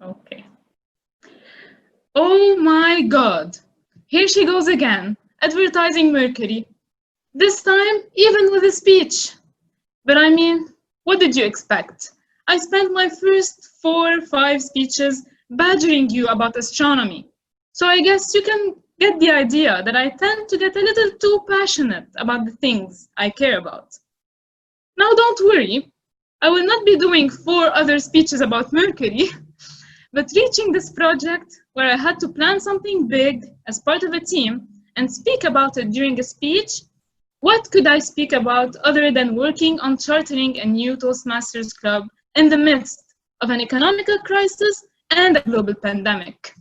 Okay. Oh my God. Here she goes again, advertising Mercury. This time, even with a speech. But I mean, what did you expect? I spent my first 4 or 5 speeches badgering you about astronomy. So I guess you can get the idea that I tend to get a little too passionate about the things I care about. Now don't worry, I will not be doing 4 other speeches about Mercury, but reaching this project where I had to plan something big as part of a team and speak about it during a speech, what could I speak about other than working on chartering a new Toastmasters club in the midst of an economical crisis and a global pandemic?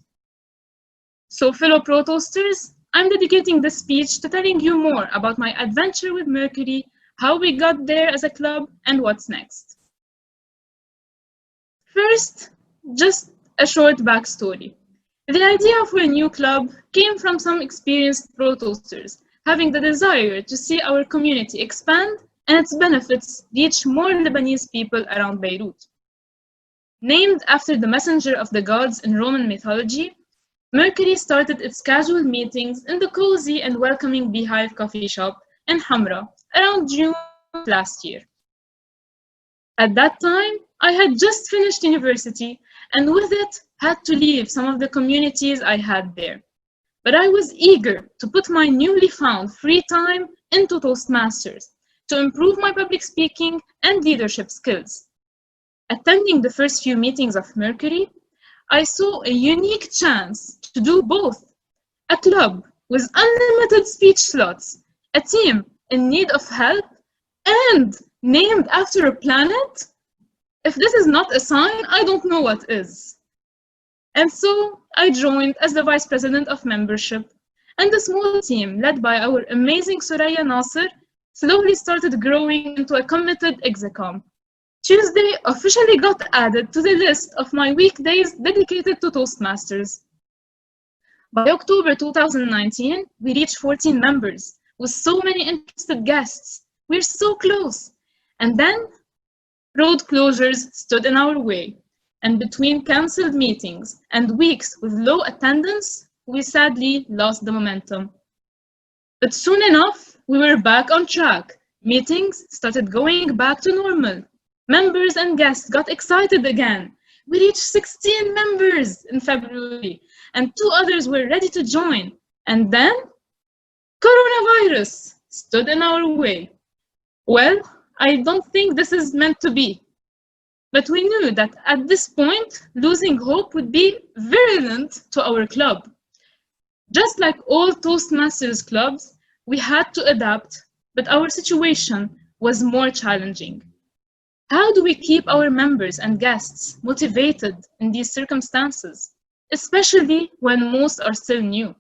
So, fellow Pro-Toasters, I'm dedicating this speech to telling you more about my adventure with Mercury, how we got there as a club, and what's next. First, just a short backstory. The idea for a new club came from some experienced Pro-Toasters having the desire to see our community expand and its benefits reach more Lebanese people around Beirut. Named after the messenger of the gods in Roman mythology, Mercury started its casual meetings in the cozy and welcoming Beehive coffee shop in Hamra around June last year. At that time, I had just finished university and with it had to leave some of the communities I had there. But I was eager to put my newly found free time into Toastmasters to improve my public speaking and leadership skills. Attending the first few meetings of Mercury, I saw a unique chance to do both. A club with unlimited speech slots, a team in need of help, and named after a planet? If this is not a sign, I don't know what is. And so I joined as the Vice President of Membership, and the small team led by our amazing Soraya Nasser slowly started growing into a committed execom. Tuesday officially got added to the list of my weekdays dedicated to Toastmasters. By October 2019, we reached 14 members, with so many interested guests. We're so close. And then, road closures stood in our way. And between cancelled meetings and weeks with low attendance, we sadly lost the momentum. But soon enough, we were back on track. Meetings started going back to normal. Members and guests got excited again. We reached 16 members in February, and 2 others were ready to join. And then, coronavirus stood in our way. Well, I don't think this is meant to be. But we knew that at this point, losing hope would be virulent to our club. Just like all Toastmasters clubs, we had to adapt, but our situation was more challenging. How do we keep our members and guests motivated in these circumstances, especially when most are still new?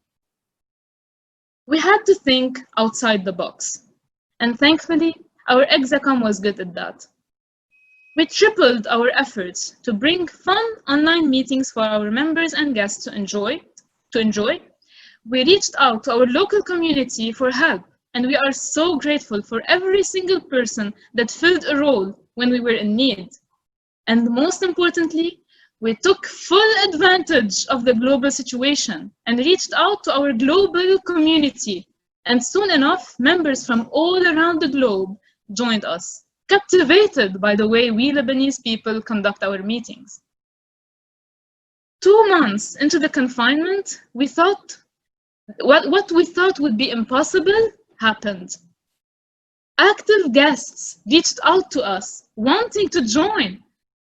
We had to think outside the box, and thankfully, our execom was good at that. We tripled our efforts to bring fun online meetings for our members and guests to enjoy. We reached out to our local community for help, and we are so grateful for every single person that filled a role when we were in need. And most importantly, we took full advantage of the global situation and reached out to our global community. And soon enough, members from all around the globe joined us, captivated by the way we Lebanese people conduct our meetings. 2 months into the confinement, we thought what we thought would be impossible happened. Active guests reached out to us, wanting to join,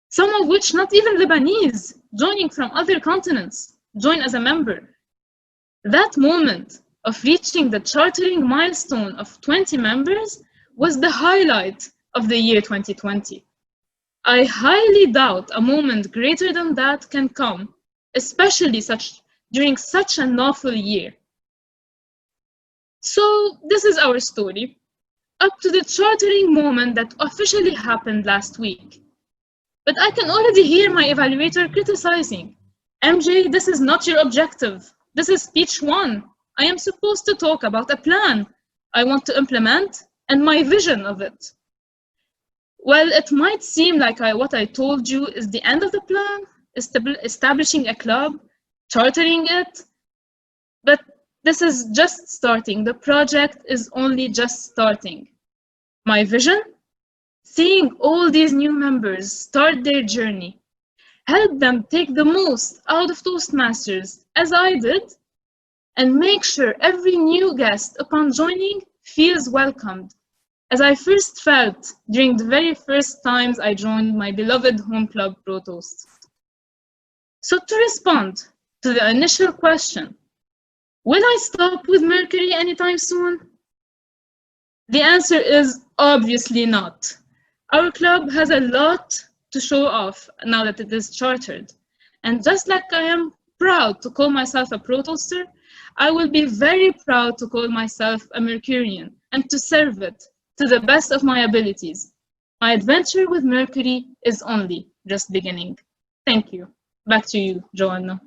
some of which not even Lebanese, joining from other continents, join as a member. That moment of reaching the chartering milestone of 20 members was the highlight of the year 2020. I highly doubt a moment greater than that can come, especially during such an awful year. So this is our story, up to the chartering moment that officially happened last week. But I can already hear my evaluator criticizing. MJ, this is not your objective. This is speech 1. I am supposed to talk about a plan I want to implement and my vision of it. Well, it might seem like what I told you is the end of the plan, establishing a club, chartering it, but this is just starting. The project is only just starting. My vision? Seeing all these new members start their journey, help them take the most out of Toastmasters, as I did, and make sure every new guest upon joining feels welcomed, as I first felt during the very first times I joined my beloved home club Pro Toast. So to respond to the initial question, will I stop with Mercury anytime soon? The answer is obviously not. Our club has a lot to show off now that it is chartered. And just like I am proud to call myself a Pro Toaster, I will be very proud to call myself a Mercurian and to serve it to the best of my abilities. My adventure with Mercury is only just beginning. Thank you. Back to you, Joanna.